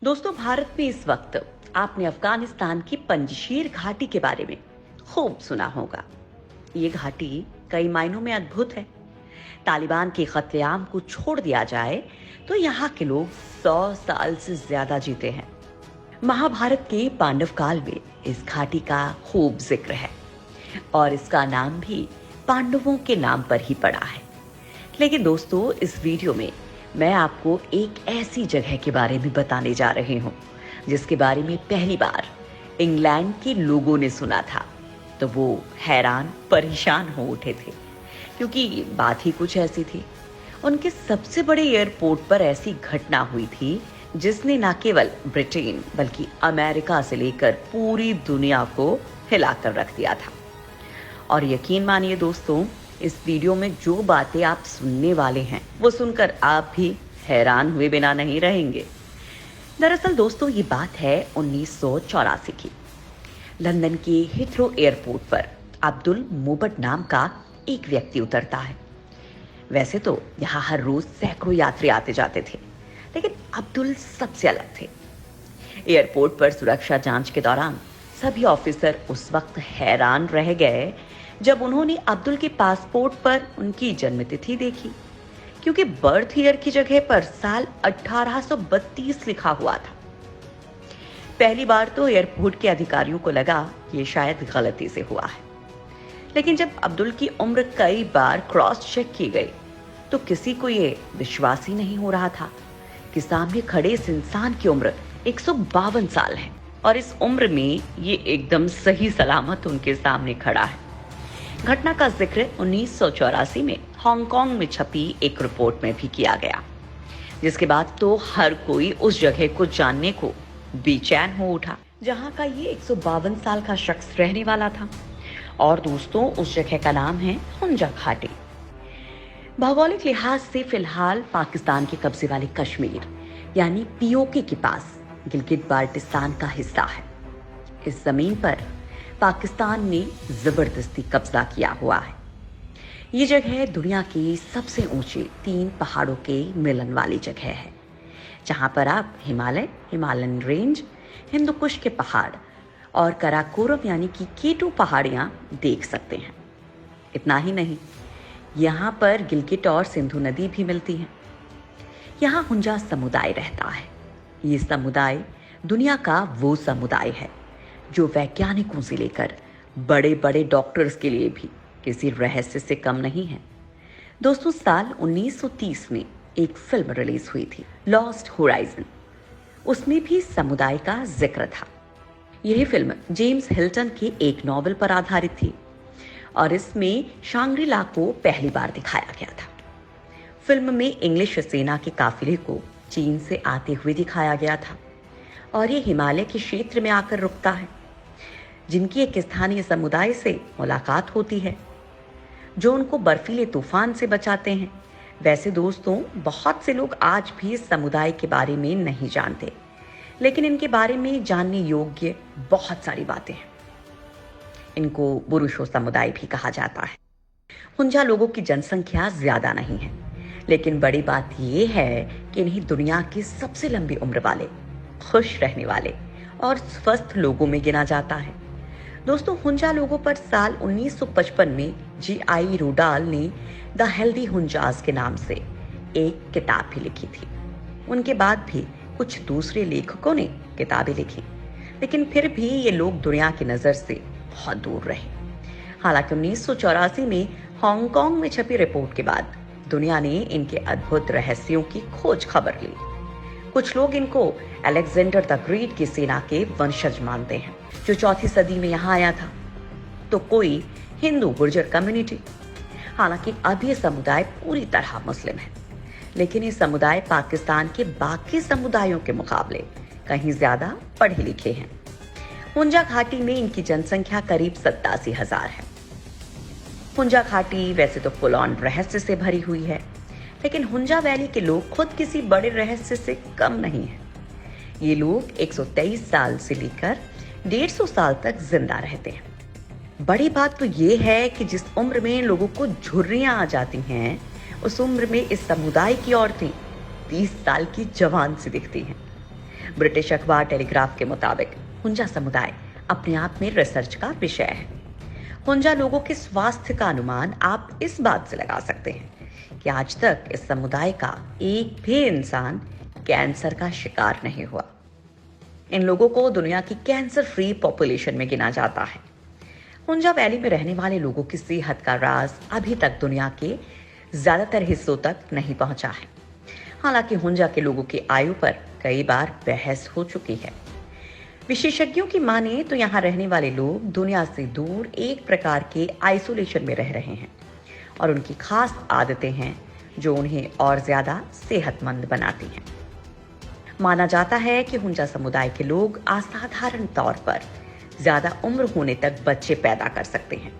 दोस्तों, भारत में इस वक्त आपने अफगानिस्तान की पंजशीर घाटी के बारे में खूब सुना होगा। ये घाटी कई मायनों में अद्भुत है। तालिबान के कत्लेआम को छोड़ दिया जाए तो यहाँ के लोग 100 साल से ज्यादा जीते हैं। महाभारत के पांडव काल में इस घाटी का खूब जिक्र है और इसका नाम भी पांडवों के नाम पर ही पड़ा है। लेकिन दोस्तों, इस वीडियो में मैं आपको एक ऐसी जगह के बारे में बताने जा रही हूँ जिसके बारे में पहली बार इंग्लैंड के लोगों ने सुना था तो वो हैरान परेशान हो उठे थे, क्योंकि बात ही कुछ ऐसी थी। उनके सबसे बड़े एयरपोर्ट पर ऐसी घटना हुई थी जिसने न केवल ब्रिटेन बल्कि अमेरिका से लेकर पूरी दुनिया को हिलाकर रख दिया था। और यकीन मानिए दोस्तों, इस वीडियो में जो बातें आप सुनने वाले हैं वो सुनकर आप भी हैरान हुए बिना नहीं रहेंगे। दरअसल दोस्तों, ये बात है 1984 की। लंदन के हीथ्रो एयरपोर्ट पर अब्दुल मोबट नाम का एक व्यक्ति उतरता है। वैसे तो यहाँ हर रोज सैकड़ों यात्री आते जाते थे, लेकिन अब्दुल सबसे अलग थे। एयरपोर्ट पर सुरक्षा जांच के दौरान सभी ऑफिसर उस वक्त हैरान रह गए जब उन्होंने अब्दुल के पासपोर्ट पर उनकी जन्मतिथि देखी, क्योंकि बर्थ ईयर की जगह पर साल 1832 लिखा हुआ था। पहली बार तो एयरपोर्ट के अधिकारियों को लगा ये शायद गलती से हुआ है, लेकिन जब अब्दुल की उम्र कई बार क्रॉस चेक की गई तो किसी को ये विश्वास ही नहीं हो रहा था कि सामने खड़े इस इंसान की उम्र 152 साल है और इस उम्र में ये एकदम सही सलामत उनके सामने खड़ा है। घटना का जिक्र 1984 में हांगकांग में छपी एक रिपोर्ट में भी किया गया, जिसके बाद तो हर कोई उस जगह को जानने को बेचैन हो उठा जहां का ये 152 साल का शख्स रहने वाला था। और दोस्तों, उस जगह का नाम है हुंजा घाटी। भौगोलिक लिहाज से फिलहाल पाकिस्तान के कब्जे वाले कश्मीर यानी पीओके के पास गिलगिट बाल्टिस्तान का हिस्सा है। इस जमीन पर पाकिस्तान ने जबरदस्ती कब्जा किया हुआ है। ये जगह दुनिया की सबसे ऊंचे 3 पहाड़ों के मिलन वाली जगह है, जहां पर आप हिमालयन रेंज, हिंदुकुश के पहाड़ और कराकोरम यानी कि केटू पहाड़ियां देख सकते हैं। इतना ही नहीं, यहाँ पर गिलगिट और सिंधु नदी भी मिलती है। यहाँ हुंजा समुदाय रहता है। ये समुदाय दुनिया का वो समुदाय है जो वैज्ञानिकों से लेकर बड़े बड़े डॉक्टर्स के लिए भी किसी रहस्य से कम नहीं है। दोस्तों, साल 1930 में एक फिल्म रिलीज हुई थी, लॉस्ट होराइजन। उसमें भी समुदाय का जिक्र था। यह फिल्म जेम्स हिल्टन के एक नॉवल पर आधारित थी और इसमें शांग्री-ला को पहली बार दिखाया गया था। फिल्म में इंग्लिश सेना के काफिले को चीन से आते हुए दिखाया गया था और ये हिमालय के क्षेत्र में आकर रुकता है, जिनकी एक स्थानीय समुदाय से मुलाकात होती है जो उनको बर्फीले तूफान से बचाते हैं। वैसे दोस्तों, बहुत से लोग आज भी इस समुदाय के बारे में नहीं जानते, लेकिन इनके बारे में जानने योग्य बहुत सारी बातें हैं। इनको बुरुशो समुदाय भी कहा जाता है। हुंजा लोगों की जनसंख्या ज्यादा नहीं है, लेकिन बड़ी बात यह है कि इन्हें दुनिया के सबसे लंबी उम्र वाले, खुश रहने वाले और स्वस्थ लोगों में गिना जाता है। दोस्तों, हुंजा लोगों पर साल 1955 में जी.आई. रूडाल ने द हेल्दी हुंजास के नाम से एक किताब भी लिखी थी। उनके बाद भी कुछ दूसरे लेखकों ने किताबें लिखी, लेकिन फिर भी ये लोग दुनिया की नजर से बहुत दूर रहे। हालांकि 1984 में हांगकांग में छपी रिपोर्ट के बाद दुनिया ने इनके अद्भुत रहस्यों की खोज खबर ली। कुछ लोग इनको अलेक्जेंडर द ग्रेट की सेना के वंशज मानते हैं, जो 4वीं सदी में यहाँ आया था। तो कोई हिंदू गुर्जर कम्युनिटी। हालांकि अब ये समुदाय पूरी तरह मुस्लिम है, लेकिन ये समुदाय पाकिस्तान के बाकी समुदायों के मुकाबले कहीं ज्यादा पढ़े लिखे हैं। हुंजा घाटी में इनकी जनसंख्या करीब 87,000 है। हुंजा घाटी वैसे तो फुल ऑन रहस्य से भरी हुई है, लेकिन हुंजा वैली के लोग खुद किसी बड़े रहस्य से कम नहीं है। ये लोग 123 साल से लेकर 150 साल तक जिंदा रहते हैं। बड़ी बात तो ये है कि जिस उम्र में लोगों को झुर्रियां आ जाती हैं, उस उम्र में इस समुदाय की औरतें 30 साल की जवान सी दिखती हैं। ब्रिटिश अखबार टेलीग्राफ के मुताबिक हुंजा समुदाय अपने आप में रिसर्च का विषय है। हुंजा लोगों के स्वास्थ्य का अनुमान आप इस बात से लगा सकते हैं कि आज तक इस समुदाय का एक भी इंसान कैंसर का शिकार नहीं हुआ। इन लोगों को दुनिया की कैंसर फ्री पॉपुलेशन में गिना जाता है। हुंजा वैली में रहने वाले लोगों की सेहत का राज अभी तक दुनिया के ज्यादातर हिस्सों तक नहीं पहुंचा है। हालांकि हुंजा के लोगों की आयु पर कई बार बहस हो चुकी है। विशेषज्ञों की माने तो यहाँ रहने वाले लोग दुनिया से दूर एक प्रकार के आइसोलेशन में रह रहे हैं और उनकी खास आदतें हैं जो उन्हें और ज्यादा सेहतमंद बनाती हैं। माना जाता है कि हुंजा समुदाय के लोग असाधारण तौर पर ज्यादा उम्र होने तक बच्चे पैदा कर सकते हैं।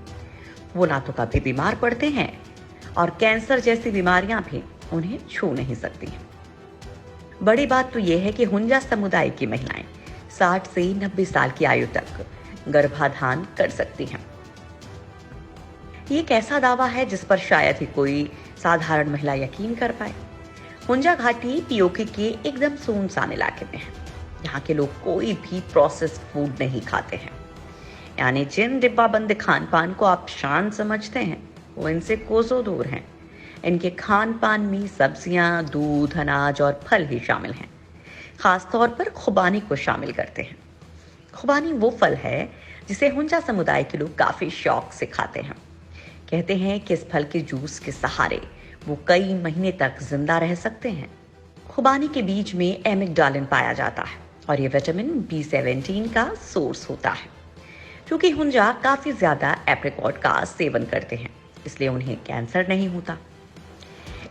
वो ना तो कभी बीमार पड़ते हैं और कैंसर जैसी बीमारियां भी उन्हें छू नहीं सकती हैं। बड़ी बात तो यह है कि हुंजा समुदाय की महिलाएं 60 से 90 साल की आयु तक गर्भाधान कर सकती हैं। ये एक ऐसा दावा है जिस पर शायद ही कोई साधारण महिला यकीन कर पाए। हुंजा घाटी पीओके के एकदम सुनसान इलाके में है। यहाँ के लोग कोई भी प्रोसेस्ड फूड नहीं खाते हैं, यानी जिन डिब्बाबंद खान पान को आप शान समझते हैं वो इनसे कोसों दूर हैं। इनके खान पान में सब्जियां, दूध, अनाज और फल ही शामिल हैं। खास तौर पर खुबानी को शामिल करते हैं। खुबानी वो फल है जिसे हुंजा समुदाय के लोग काफी शौक से खाते हैं। कहते हैं कि इस फल के जूस के सहारे वो कई महीने तक जिंदा रह सकते हैं। खुबानी के बीज में एमिग्डालिन पाया जाता है और ये विटामिन B17 का सोर्स होता है। क्योंकि हुंजा काफी ज्यादा एप्रिकॉट का सेवन करते हैं, इसलिए उन्हें कैंसर नहीं होता।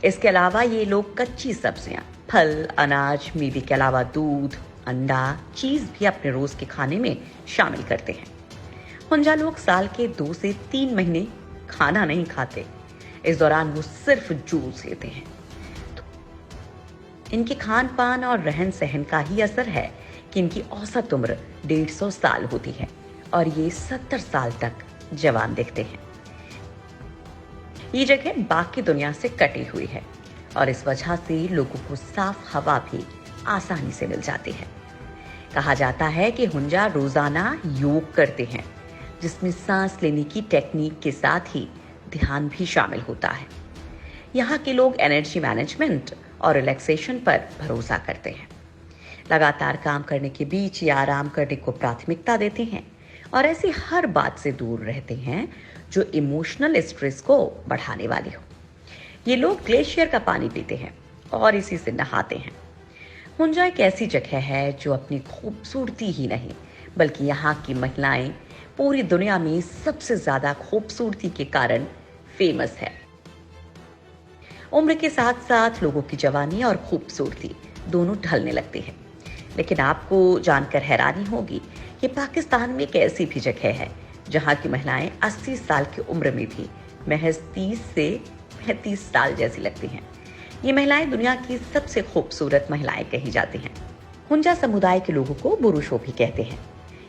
इसके अलावा ये लोग कच्ची सब्जियां, फल, अनाज, मीवे के अलावा दूध, अंडा, चीज भी अपने रोज के खाने में शामिल करते हैं। हुंजा लोग साल के 2 से 3 महीने खाना नहीं खाते। इस दौरान वो सिर्फ जूस लेते हैं। तो इनके खान पान और रहन सहन का ही असर है कि इनकी औसत उम्र 150 साल होती है और ये 70 साल तक जवान दिखते हैं। ये जगह बाकी दुनिया से कटी हुई है और इस वजह से लोगों को साफ हवा भी आसानी से मिल जाती है। कहा जाता है कि हुंजा रोजाना योग करते हैं, जिसमें सांस लेने की टेक्निक के साथ ही ध्यान भी शामिल होता है। यहाँ के लोग एनर्जी मैनेजमेंट और रिलैक्सेशन पर भरोसा करते हैं। लगातार काम करने के बीच ये आराम करने को प्राथमिकता देते हैं और ऐसी हर बात से दूर रहते हैं जो इमोशनल स्ट्रेस को बढ़ाने वाली हो। ये लोग ग्लेशियर का पानी पीते हैं और इसी से नहाते हैं। हुंजा एक ऐसी जगह है जो अपनी खूबसूरती ही नहीं बल्कि यहाँ की महिलाएं पूरी दुनिया में सबसे ज्यादा खूबसूरती के कारण फेमस है। उम्र के साथ साथ लोगों की जवानी और खूबसूरती दोनों ढलने लगती है। लेकिन आपको जानकर हैरानी होगी कि पाकिस्तान में एक ऐसी भी जगह है जहाँ की महिलाएं 80 साल की उम्र में भी महज 30 से 35 साल जैसी लगती हैं। ये महिलाएं दुनिया की सबसे खूबसूरत महिलाएं कही जाती हैं। हुंजा समुदाय के लोगों को बुरुशो भी कहते हैं।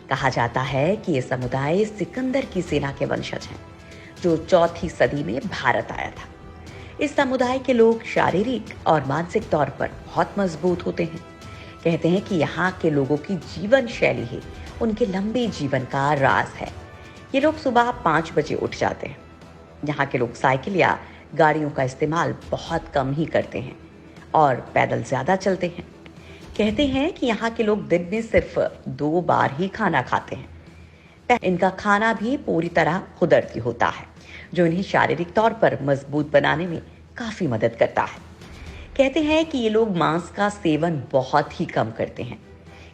कहा जाता है कि ये समुदाय सिकंदर की सेना के वंशज हैं, जो 4वीं सदी में भारत आया था। इस समुदाय के लोग शारीरिक और मानसिक तौर पर बहुत मजबूत होते हैं। कहते हैं कि यहाँ के लोगों की जीवन शैली ही उनके लंबे जीवन का राज है। ये लोग सुबह 5 बजे उठ जाते हैं। यहाँ के लोग साइकिल या गाड़ियों का इस्तेमाल बहुत कम ही करते हैं और पैदल ज्यादा चलते हैं। कहते हैं कि यहाँ के लोग दिन में सिर्फ 2 बार ही खाना खाते हैं। इनका खाना भी पूरी तरह कुदरती होता है, जो इन्हें शारीरिक तौर पर मजबूत बनाने में काफी मदद करता है। कहते हैं कि ये लोग मांस का सेवन बहुत ही कम करते हैं।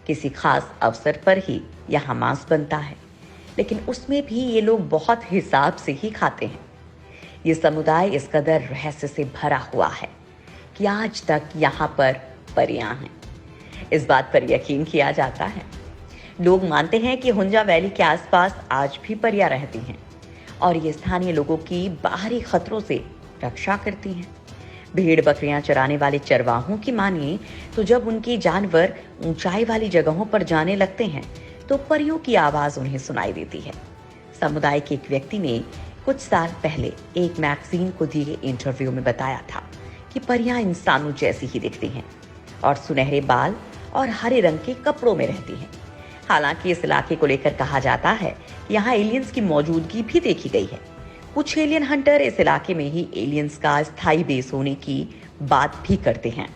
किसी खास अवसर पर ही यहाँ मांस बनता है, लेकिन उसमें भी ये लोग बहुत हिसाब से ही खाते हैं। ये समुदाय इस कदर रहस्य से भरा हुआ है कि आज तक यहाँ पर परियां हैं। इस बात पर यकीन किया जाता है। लोग मानते हैं कि हुंजा वैली के आसपास आज भी परियां रहती हैं और ये स्थानीय लोगों की बाहरी खतरों से रक्षा करती हैं। भेड़ बकरियां चराने वाले चरवाहों की मानिए तो जब उनके जानवर ऊंचाई वाली जगहों पर जाने लगते हैं तो परियों की आवाज उन्हें सुनाई देती है। समुदाय के एक व्यक्ति ने कुछ साल पहले एक मैगजीन को दिए इंटरव्यू में बताया था कि परियां इंसानों जैसी ही दिखती हैं और सुनहरे बाल और हरे रंग के कपड़ों में रहती हैं। हालांकि इस इलाके को लेकर कहा जाता है कि यहाँ एलियंस की मौजूदगी भी देखी गई है। कुछ एलियन हंटर इस इलाके में ही एलियंस का स्थायी बेस होने की बात भी करते हैं।